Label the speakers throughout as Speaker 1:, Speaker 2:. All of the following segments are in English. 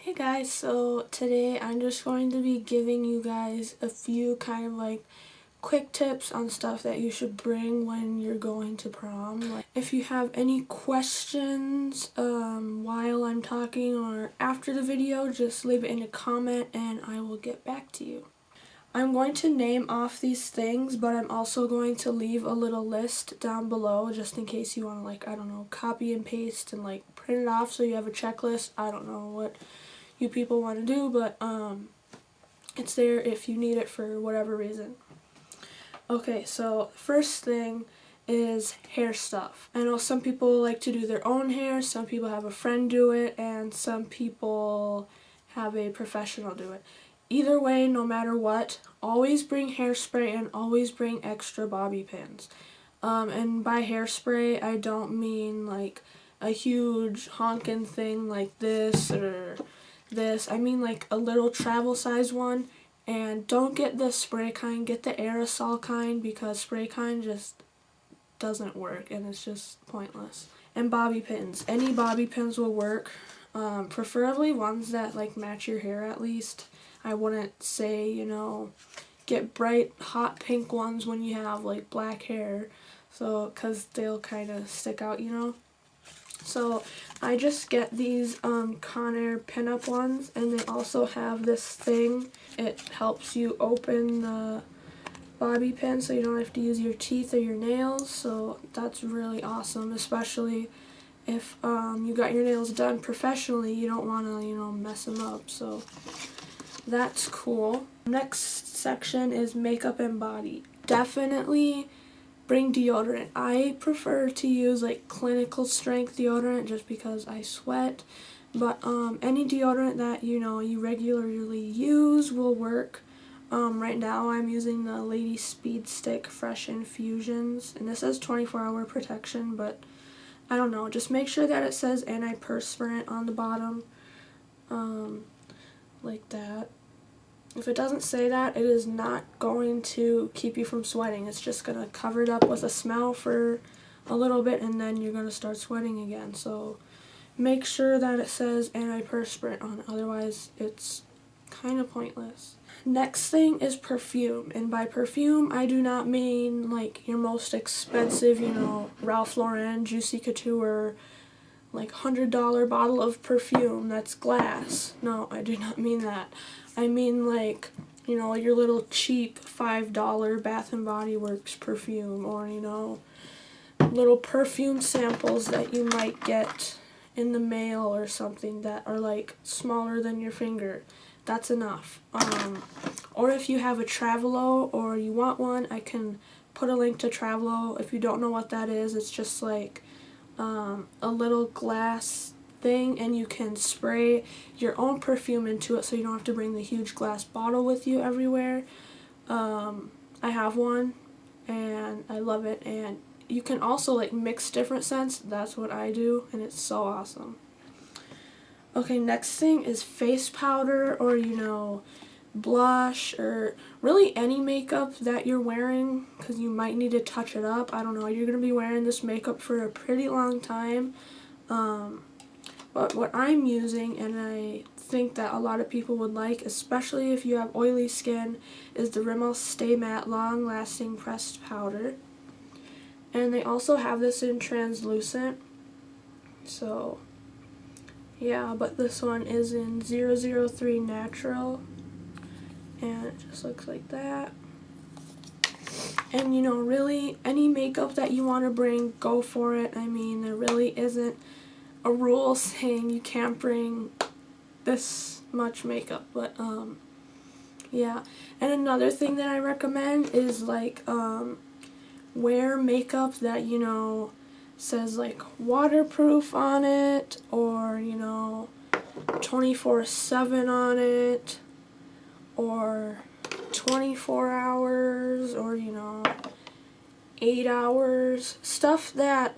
Speaker 1: Hey guys, so today I'm just going to be giving you guys a few kind of like quick tips on stuff that you should bring when you're going to prom. Like, if you have any questions while I'm talking or after the video, just leave it in a comment and I will get back to you. I'm going to name off these things, but I'm also going to leave a little list down below just in case you want to, like, I don't know, copy and paste and like print it off so you have a checklist. I don't know what you people want to do, but it's there if you need it for whatever reason. Okay, so first thing is hair stuff. I know some people like to do their own hair, some people have a friend do it, and some people have a professional do it. Either way, no matter what, always bring hairspray and always bring extra bobby pins. And by hairspray, I don't mean like a huge honkin' thing like this or this. I mean like a little travel size one. And don't get the spray kind, get the aerosol kind, because spray kind just doesn't work and it's just pointless. And bobby pins. Any bobby pins will work. Preferably ones that like match your hair at least. I wouldn't say, you know, get bright hot pink ones when you have like black hair, so because they'll kind of stick out, you know. So I just get these Conair pinup ones, and they also have this thing. It helps you open the bobby pin so you don't have to use your teeth or your nails, so that's really awesome, especially if you got your nails done professionally. You don't want to, you know, mess them up, so that's cool. Next section is makeup and body. Definitely bring deodorant. I prefer to use like clinical strength deodorant just because I sweat, but any deodorant that you know you regularly use will work. Right now I'm using the Lady Speed Stick Fresh Infusions, and this says 24-hour protection, but I don't know, just make sure that it says antiperspirant on the bottom, like that. If it doesn't say that, it is not going to keep you from sweating. It's just going to cover it up with a smell for a little bit, and then you're going to start sweating again. So make sure that it says antiperspirant on it, otherwise it's kind of pointless. Next thing is perfume, and by perfume I do not mean like your most expensive, you know, Ralph Lauren, Juicy Couture, like $100 bottle of perfume that's glass. No, I do not mean that. I mean like, you know, your little cheap $5 Bath and Body Works perfume, or, you know, little perfume samples that you might get in the mail or something that are like smaller than your finger. That's enough. Or if you have a Travelo or you want one, I can put a link to Travelo. If you don't know what that is, it's just like a little glass thing, and you can spray your own perfume into it so you don't have to bring the huge glass bottle with you everywhere. I have one and I love it, and you can also like mix different scents. That's what I do, and it's so awesome. Okay, next thing is face powder, or, you know, blush, or really any makeup that you're wearing, because you might need to touch it up. I don't know, you're going to be wearing this makeup for a pretty long time. But what I'm using, and I think that a lot of people would like, especially if you have oily skin, is the Rimmel Stay Matte Long Lasting Pressed Powder. And they also have this in translucent, so yeah, but this one is in 003 Natural, and it just looks like that. And, you know, really, any makeup that you want to bring, go for it. I mean, there really isn't a rule saying you can't bring this much makeup, but, yeah. And another thing that I recommend is, like, wear makeup that, you know, says like waterproof on it, or, you know, 24/7 on it, or 24 hours, or, you know, 8 hours. Stuff that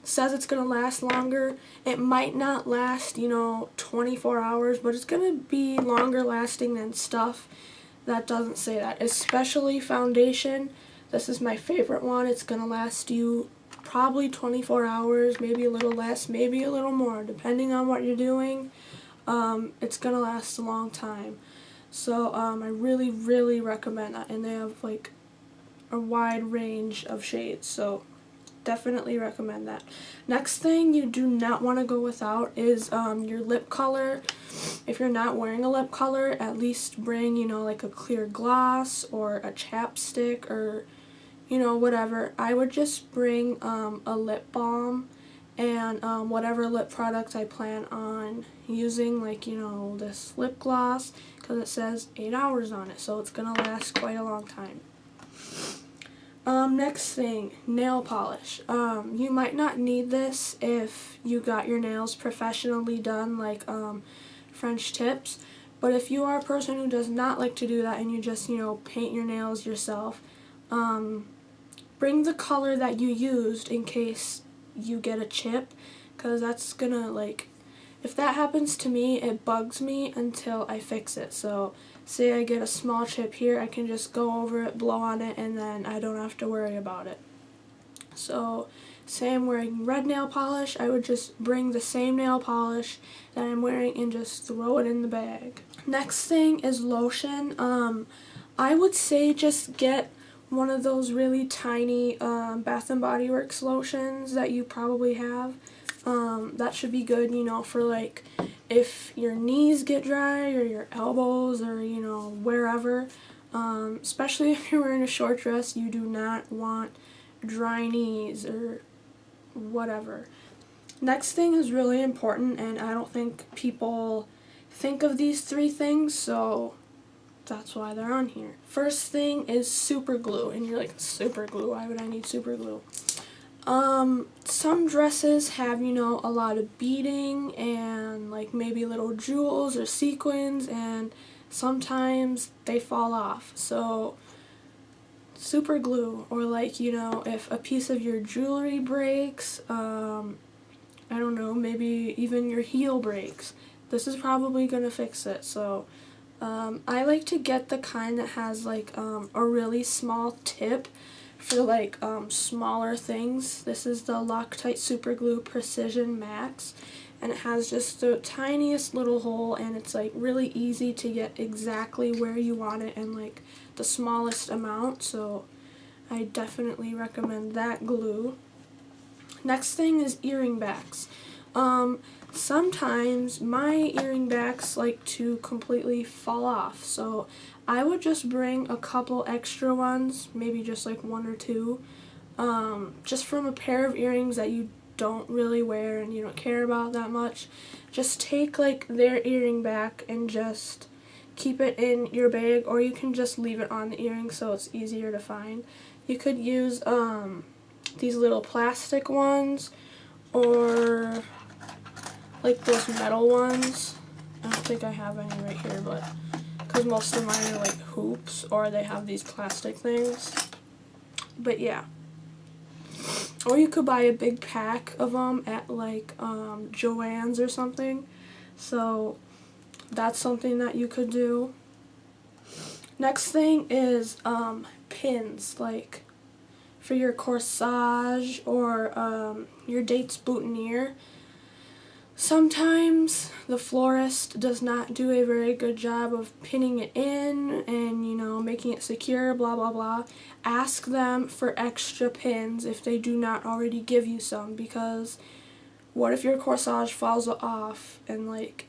Speaker 1: says it's gonna last longer. It might not last, you know, 24 hours, but it's gonna be longer lasting than stuff that doesn't say that, especially foundation. This is my favorite one. It's gonna last you probably 24 hours, maybe a little less, maybe a little more, depending on what you're doing. it's gonna last a long time. So I really, really recommend that, and they have like a wide range of shades, so definitely recommend that. Next thing you do not want to go without is your lip color. If you're not wearing a lip color, at least bring, you know, like a clear gloss or a chapstick or, you know, whatever. I would just bring a lip balm and whatever lip product I plan on using, like, you know, this lip gloss, because it says 8 hours on it, so it's going to last quite a long time. Next thing, nail polish. You might not need this if you got your nails professionally done, like French tips, but if you are a person who does not like to do that and you just, you know, paint your nails yourself, bring the color that you used in case you get a chip, because that's gonna, like, if that happens to me, it bugs me until I fix it. So say I get a small chip here, I can just go over it, blow on it, and then I don't have to worry about it. So say I'm wearing red nail polish, I would just bring the same nail polish that I'm wearing and just throw it in the bag. Next thing is lotion. I would say just get one of those really tiny Bath & Body Works lotions that you probably have. That should be good, you know, for like if your knees get dry or your elbows or, you know, wherever. Especially if you're wearing a short dress, you do not want dry knees or whatever. Next thing is really important, and I don't think people think of these 3 things, so that's why they're on here. First thing is super glue, and you're like, super glue? Why would I need super glue? Some dresses have, you know, a lot of beading and like maybe little jewels or sequins, and sometimes they fall off. So super glue, or like, you know, if a piece of your jewelry breaks, I don't know, maybe even your heel breaks, this is probably gonna fix it. So I like to get the kind that has like a really small tip for like smaller things. This is the Loctite Super Glue Precision Max, and it has just the tiniest little hole, and it's like really easy to get exactly where you want it and like the smallest amount, so I definitely recommend that glue. Next thing is earring backs. Sometimes my earring backs like to completely fall off, so I would just bring a couple extra ones, maybe just like 1 or 2, just from a pair of earrings that you don't really wear and you don't care about that much. Just take like their earring back and just keep it in your bag, or you can just leave it on the earring so it's easier to find. You could use these little plastic ones, or like those metal ones. I don't think I have any right here, but because most of mine are like hoops, or they have these plastic things. But yeah. Or you could buy a big pack of them at like Joann's or something. So that's something that you could do. Next thing is pins, like for your corsage or your date's boutonniere. Sometimes the florist does not do a very good job of pinning it in and, you know, making it secure, blah blah blah. Ask them for extra pins if they do not already give you some, because what if your corsage falls off and like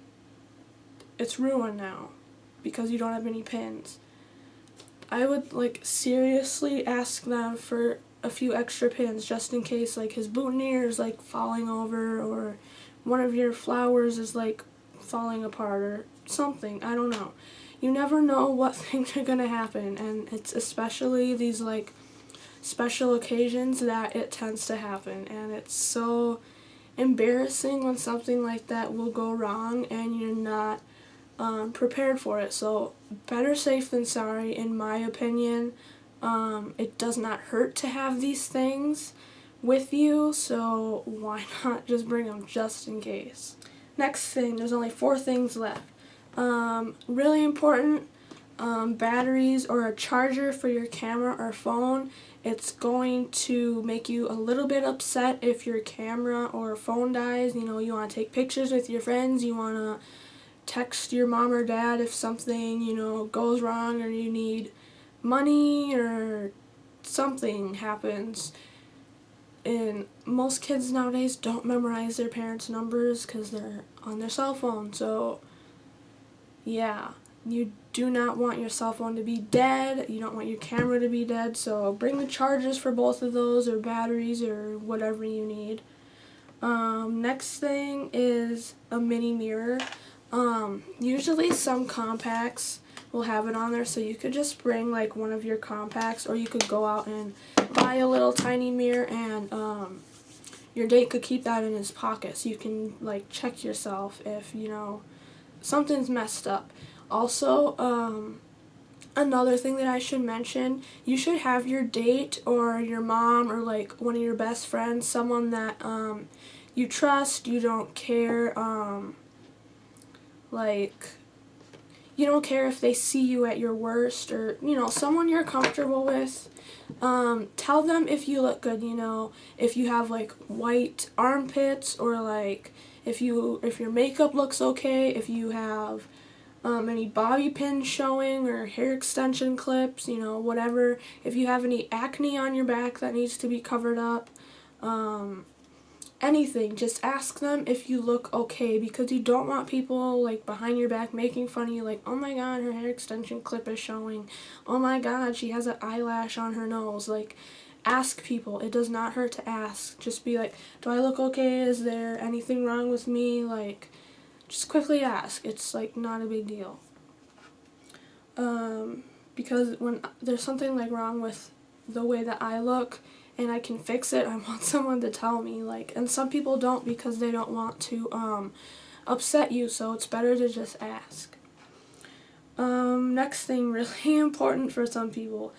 Speaker 1: it's ruined now because you don't have any pins? I would like seriously ask them for a few extra pins just in case like his boutonniere is like falling over, or one of your flowers is like falling apart or something. I don't know. You never know what things are gonna happen, and it's especially these like special occasions that it tends to happen, and it's so embarrassing when something like that will go wrong and you're not prepared for it. So better safe than sorry, in my opinion. It does not hurt to have these things with you, so why not just bring them just in case. Next thing, there's only 4 things left. Really important, batteries or a charger for your camera or phone. It's going to make you a little bit upset if your camera or phone dies. You know, you want to take pictures with your friends, you want to text your mom or dad if something, goes wrong or you need money or something happens. And most kids nowadays don't memorize their parents' numbers because they're on their cell phone. So, yeah, you do not want your cell phone to be dead. You don't want your camera to be dead. So bring the chargers for both of those, or batteries, or whatever you need. Next thing is a mini mirror. Usually some compacts will have it on there, so you could just bring like one of your compacts, or you could go out and buy a little tiny mirror, and your date could keep that in his pocket, so you can like check yourself if something's messed up. Also, another thing that I should mention, you should have your date or your mom or like one of your best friends, someone that you trust, you don't care, like, you don't care if they see you at your worst, or, someone you're comfortable with. Tell them if you look good, if you have like white armpits, or like if your makeup looks okay, if you have any bobby pins showing or hair extension clips, whatever. If you have any acne on your back that needs to be covered up, anything, just ask them if you look okay, because you don't want people like behind your back making fun of you, like, oh my god, her hair extension clip is showing, oh my god, she has an eyelash on her nose. Like, ask people. It does not hurt to ask. Just be like, do I look okay? Is there anything wrong with me? Like, just quickly ask. It's like not a big deal. Because when there's something like wrong with the way that I look and I can fix it, I want someone to tell me. Like, and some people don't, because they don't want to upset you, so it's better to just ask. Next thing, really important for some people,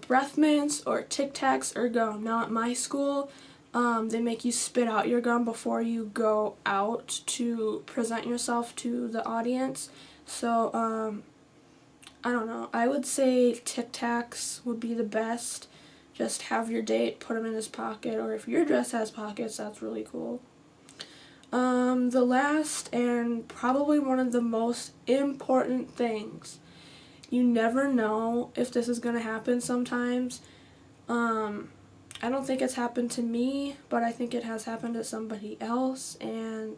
Speaker 1: breath mints or Tic-Tacs or gum. Now at my school, they make you spit out your gum before you go out to present yourself to the audience. So, I don't know. I would say Tic-Tacs would be the best. Just have your date, put them in his pocket, or if your dress has pockets, that's really cool. The last and probably one of the most important things, you never know if this is going to happen sometimes. I don't think it's happened to me, but I think it has happened to somebody else, and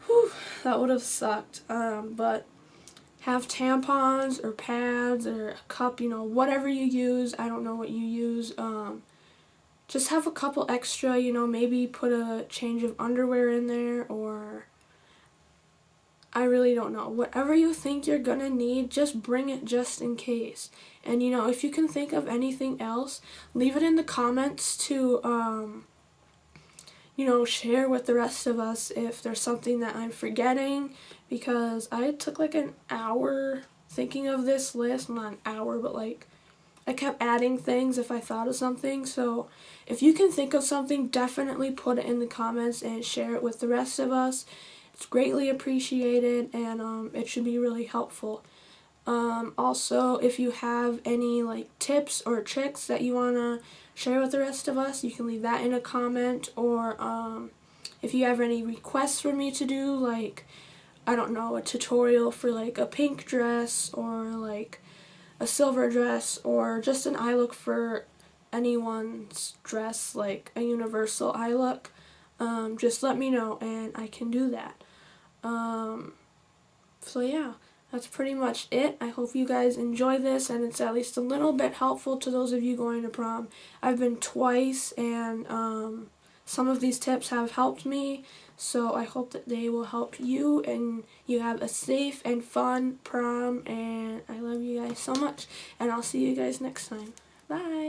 Speaker 1: whew, that would have sucked. But have tampons or pads or a cup, whatever you use. I don't know what you use. Just have a couple extra, maybe put a change of underwear in there, or I really don't know. Whatever you think you're gonna need, just bring it just in case. And if you can think of anything else, leave it in the comments to share with the rest of us if there's something that I'm forgetting, because I took like an hour thinking of this list. Not an hour, but like I kept adding things if I thought of something. So if you can think of something, definitely put it in the comments and share it with the rest of us. It's greatly appreciated, and it should be really helpful. Also, if you have any like tips or tricks that you want to share with the rest of us, you can leave that in a comment, or if you have any requests for me to do, like, I don't know, a tutorial for like a pink dress, or like a silver dress, or just an eye look for anyone's dress, like a universal eye look, just let me know and I can do that. So yeah, that's pretty much it. I hope you guys enjoy this, and it's at least a little bit helpful to those of you going to prom. I've been twice, and some of these tips have helped me, so I hope that they will help you, and you have a safe and fun prom, and I love you guys so much, and I'll see you guys next time. Bye!